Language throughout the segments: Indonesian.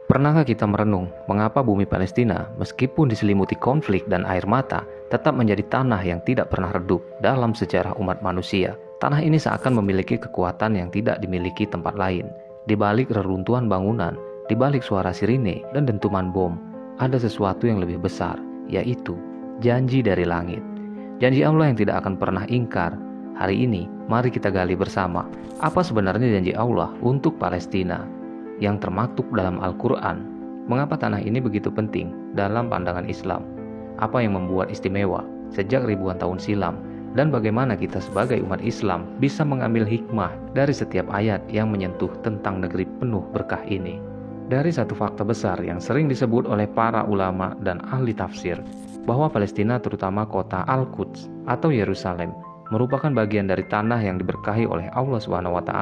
Pernahkah kita merenung mengapa bumi Palestina meskipun diselimuti konflik dan air mata tetap menjadi tanah yang tidak pernah redup dalam sejarah umat manusia? Tanah ini seakan memiliki kekuatan yang tidak dimiliki tempat lain. Di balik reruntuhan bangunan, di balik suara sirine dan dentuman bom, ada sesuatu yang lebih besar, yaitu janji dari langit. Janji Allah yang tidak akan pernah ingkar. Hari ini, mari kita gali bersama apa sebenarnya janji Allah untuk Palestina yang termaktub dalam Al-Quran. Mengapa tanah ini begitu penting dalam pandangan Islam? Apa yang membuat istimewa sejak ribuan tahun silam? Dan bagaimana kita sebagai umat Islam bisa mengambil hikmah dari setiap ayat yang menyentuh tentang negeri penuh berkah ini? Dari satu fakta besar yang sering disebut oleh para ulama dan ahli tafsir, bahwa Palestina terutama kota Al-Quds atau Yerusalem merupakan bagian dari tanah yang diberkahi oleh Allah SWT.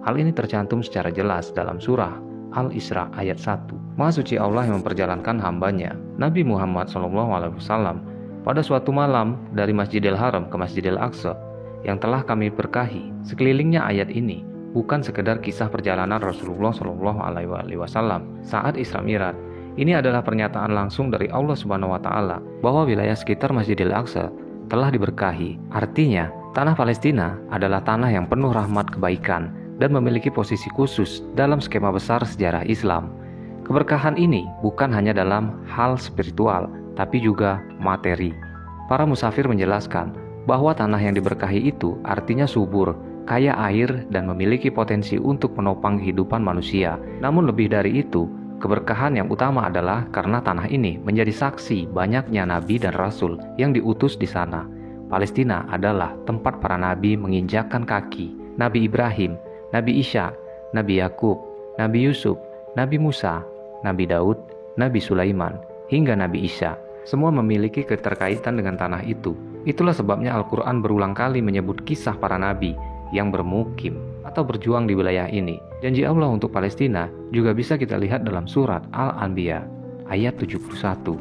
Hal ini tercantum secara jelas dalam surah Al-Isra ayat 1. Maha suci Allah yang memperjalankan hambanya, Nabi Muhammad SAW, pada suatu malam dari Masjidil Haram ke Masjidil Aqsa yang telah kami berkahi. Sekelilingnya ayat ini bukan sekedar kisah perjalanan Rasulullah SAW saat Isra Mi'raj. Ini adalah pernyataan langsung dari Allah SWT bahwa wilayah sekitar Masjidil Aqsa telah diberkahi. Artinya, tanah Palestina adalah tanah yang penuh rahmat kebaikan dan memiliki posisi khusus dalam skema besar sejarah Islam. Keberkahan ini bukan hanya dalam hal spiritual, tapi juga materi. Para musafir menjelaskan bahwa tanah yang diberkahi itu artinya subur, kaya air, dan memiliki potensi untuk menopang kehidupan manusia. Namun lebih dari itu, keberkahan yang utama adalah karena tanah ini menjadi saksi banyaknya nabi dan rasul yang diutus di sana. Palestina adalah tempat para nabi menginjakkan kaki. Nabi Ibrahim, Nabi Isa, Nabi Yakub, Nabi Yusuf, Nabi Musa, Nabi Daud, Nabi Sulaiman, hingga Nabi Isa. Semua memiliki keterkaitan dengan tanah itu. Itulah sebabnya Al-Quran berulang kali menyebut kisah para nabi yang bermukim atau berjuang di wilayah ini. Janji Allah untuk Palestina juga bisa kita lihat dalam surat Al-Anbiya ayat 71.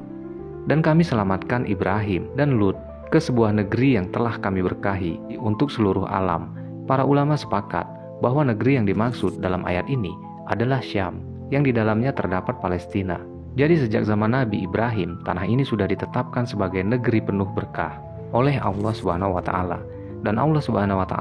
Dan kami selamatkan Ibrahim dan Lut ke sebuah negeri yang telah kami berkahi untuk seluruh alam. Para ulama sepakat bahwa negeri yang dimaksud dalam ayat ini adalah Syam, yang di dalamnya terdapat Palestina. Jadi sejak zaman Nabi Ibrahim, tanah ini sudah ditetapkan sebagai negeri penuh berkah oleh Allah SWT. Dan Allah SWT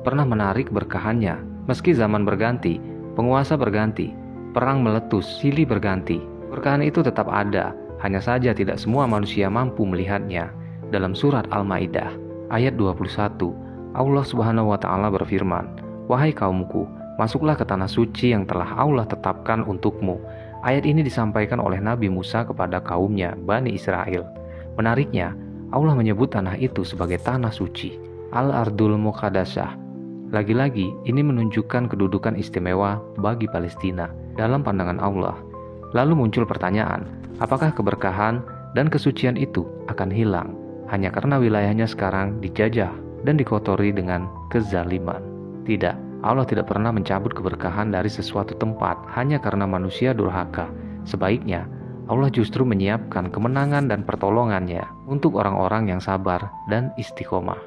pernah menarik berkahannya. Meski zaman berganti, penguasa berganti, perang meletus, silih berganti, berkahan itu tetap ada, hanya saja tidak semua manusia mampu melihatnya. Dalam surat Al-Maidah ayat 21, Allah SWT berfirman, "Wahai kaumku, masuklah ke tanah suci yang telah Allah tetapkan untukmu." Ayat ini disampaikan oleh Nabi Musa kepada kaumnya, Bani Israel. Menariknya, Allah menyebut tanah itu sebagai tanah suci, Al-Ardul Muqaddasah. Lagi-lagi, ini menunjukkan kedudukan istimewa bagi Palestina dalam pandangan Allah. Lalu muncul pertanyaan, apakah keberkahan dan kesucian itu akan hilang hanya karena wilayahnya sekarang dijajah dan dikotori dengan kezaliman? Tidak, Allah tidak pernah mencabut keberkahan dari sesuatu tempat hanya karena manusia durhaka. Sebaiknya, Allah justru menyiapkan kemenangan dan pertolongannya untuk orang-orang yang sabar dan istiqomah,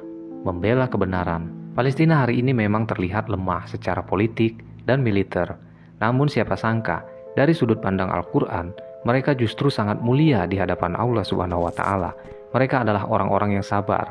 membela kebenaran. Palestina hari ini memang terlihat lemah secara politik dan militer. Namun siapa sangka, dari sudut pandang Al-Quran, mereka justru sangat mulia di hadapan Allah SWT. Mereka adalah orang-orang yang sabar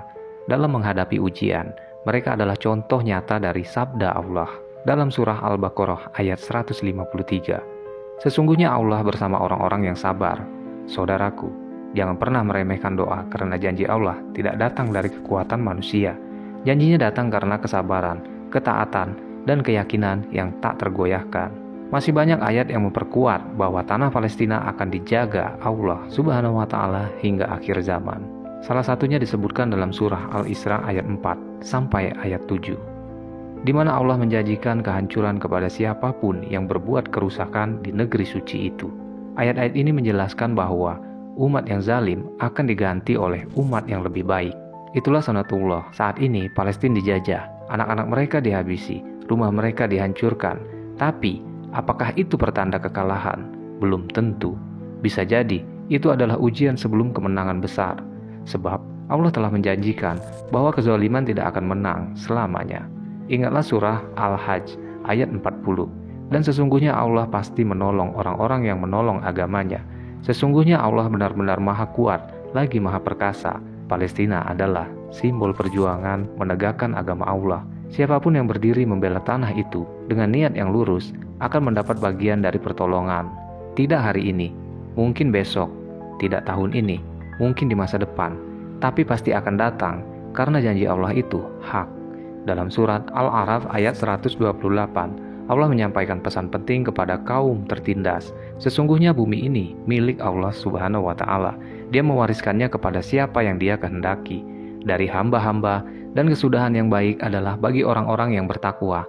dalam menghadapi ujian. Mereka adalah contoh nyata dari sabda Allah dalam surah Al-Baqarah ayat 153. Sesungguhnya Allah bersama orang-orang yang sabar. Saudaraku, jangan pernah meremehkan doa karena janji Allah tidak datang dari kekuatan manusia. Janjinya datang karena kesabaran, ketaatan, dan keyakinan yang tak tergoyahkan. Masih banyak ayat yang memperkuat bahwa tanah Palestina akan dijaga Allah Subhanahu wa Ta'ala hingga akhir zaman. Salah satunya disebutkan dalam surah Al-Isra ayat 4 sampai ayat 7, di mana Allah menjanjikan kehancuran kepada siapapun yang berbuat kerusakan di negeri suci itu. Ayat-ayat ini menjelaskan bahwa umat yang zalim akan diganti oleh umat yang lebih baik. Itulah sunatullah. Saat ini Palestina dijajah, anak-anak mereka dihabisi, rumah mereka dihancurkan. Tapi, apakah itu pertanda kekalahan? Belum tentu. Bisa jadi, itu adalah ujian sebelum kemenangan besar. Sebab Allah telah menjanjikan bahwa kezaliman tidak akan menang selamanya. Ingatlah surah Al-Hajj ayat 40. Dan sesungguhnya Allah pasti menolong orang-orang yang menolong agamanya. Sesungguhnya Allah benar-benar maha kuat, lagi maha perkasa. Palestina adalah simbol perjuangan menegakkan agama Allah. Siapapun yang berdiri membela tanah itu dengan niat yang lurus akan mendapat bagian dari pertolongan. Tidak hari ini, mungkin besok, tidak tahun ini, mungkin di masa depan, tapi pasti akan datang karena janji Allah itu hak. Dalam surat Al-A'raf ayat 128, Allah menyampaikan pesan penting kepada kaum tertindas. Sesungguhnya bumi ini milik Allah Subhanahu wa Ta'ala. Dia mewariskannya kepada siapa yang Dia kehendaki dari hamba-hamba, dan kesudahan yang baik adalah bagi orang-orang yang bertakwa.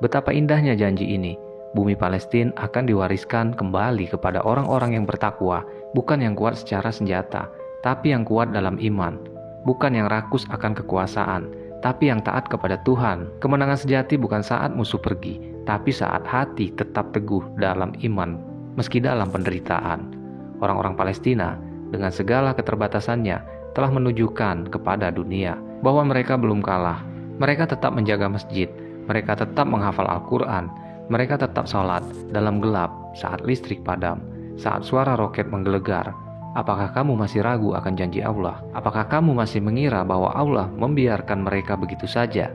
Betapa indahnya janji ini. Bumi Palestina akan diwariskan kembali kepada orang-orang yang bertakwa, bukan yang kuat secara senjata, tapi yang kuat dalam iman. Bukan yang rakus akan kekuasaan, tapi yang taat kepada Tuhan. Kemenangan sejati bukan saat musuh pergi, tapi saat hati tetap teguh dalam iman, meski dalam penderitaan. Orang-orang Palestina dengan segala keterbatasannya telah menunjukkan kepada dunia bahwa mereka belum kalah. Mereka tetap menjaga masjid, mereka tetap menghafal Al-Quran, mereka tetap sholat dalam gelap saat listrik padam, saat suara roket menggelegar. Apakah kamu masih ragu akan janji Allah? Apakah kamu masih mengira bahwa Allah membiarkan mereka begitu saja?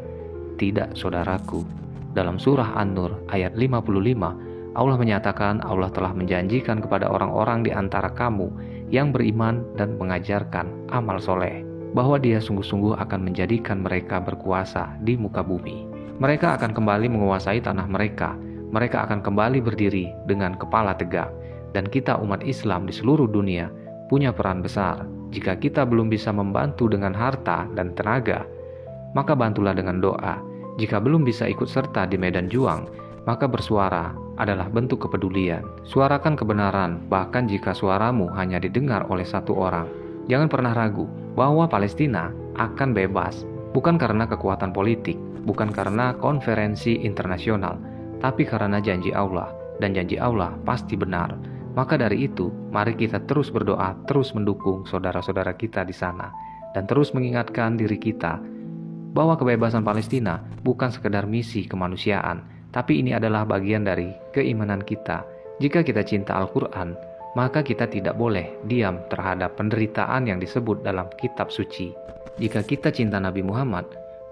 Tidak, saudaraku. Dalam surah An-Nur ayat 55, Allah menyatakan Allah telah menjanjikan kepada orang-orang di antara kamu yang beriman dan mengajarkan amal soleh, bahwa Dia sungguh-sungguh akan menjadikan mereka berkuasa di muka bumi. Mereka akan kembali menguasai tanah mereka. Mereka akan kembali berdiri dengan kepala tegak. Dan kita umat Islam di seluruh dunia punya peran besar. Jika kita belum bisa membantu dengan harta dan tenaga, maka bantulah dengan doa. Jika belum bisa ikut serta di medan juang, maka bersuara adalah bentuk kepedulian. Suarakan kebenaran, bahkan jika suaramu hanya didengar oleh satu orang. Jangan pernah ragu bahwa Palestina akan bebas, bukan karena kekuatan politik, bukan karena konferensi internasional, tapi karena janji Allah, dan janji Allah pasti benar. Maka dari itu, mari kita terus berdoa, terus mendukung saudara-saudara kita di sana, dan terus mengingatkan diri kita bahwa kebebasan Palestina bukan sekedar misi kemanusiaan, tapi ini adalah bagian dari keimanan kita. Jika kita cinta Al-Quran, maka kita tidak boleh diam terhadap penderitaan yang disebut dalam kitab suci. Jika kita cinta Nabi Muhammad,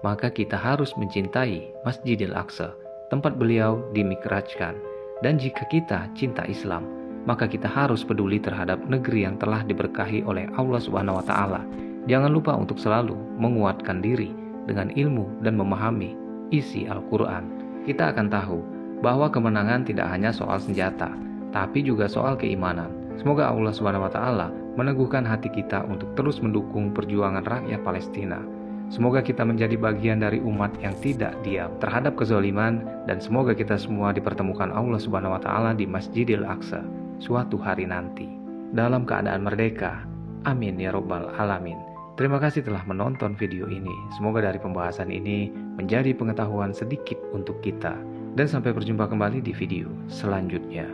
maka kita harus mencintai Masjidil Aqsa, tempat beliau dimikrajkan. Dan jika kita cinta Islam, maka kita harus peduli terhadap negeri yang telah diberkahi oleh Allah Subhanahu wa Ta'ala. Jangan lupa untuk selalu menguatkan diri dengan ilmu dan memahami isi Al-Quran. Kita akan tahu bahwa kemenangan tidak hanya soal senjata, tapi juga soal keimanan. Semoga Allah Subhanahu wa Ta'ala meneguhkan hati kita untuk terus mendukung perjuangan rakyat Palestina. Semoga kita menjadi bagian dari umat yang tidak diam terhadap kezaliman, dan semoga kita semua dipertemukan Allah Subhanahu wa Ta'ala di Masjidil Aqsa suatu hari nanti dalam keadaan merdeka. Amin ya Rabbal Alamin. Terima kasih telah menonton video ini. Semoga dari pembahasan ini menjadi pengetahuan sedikit untuk kita. Dan sampai berjumpa kembali di video selanjutnya.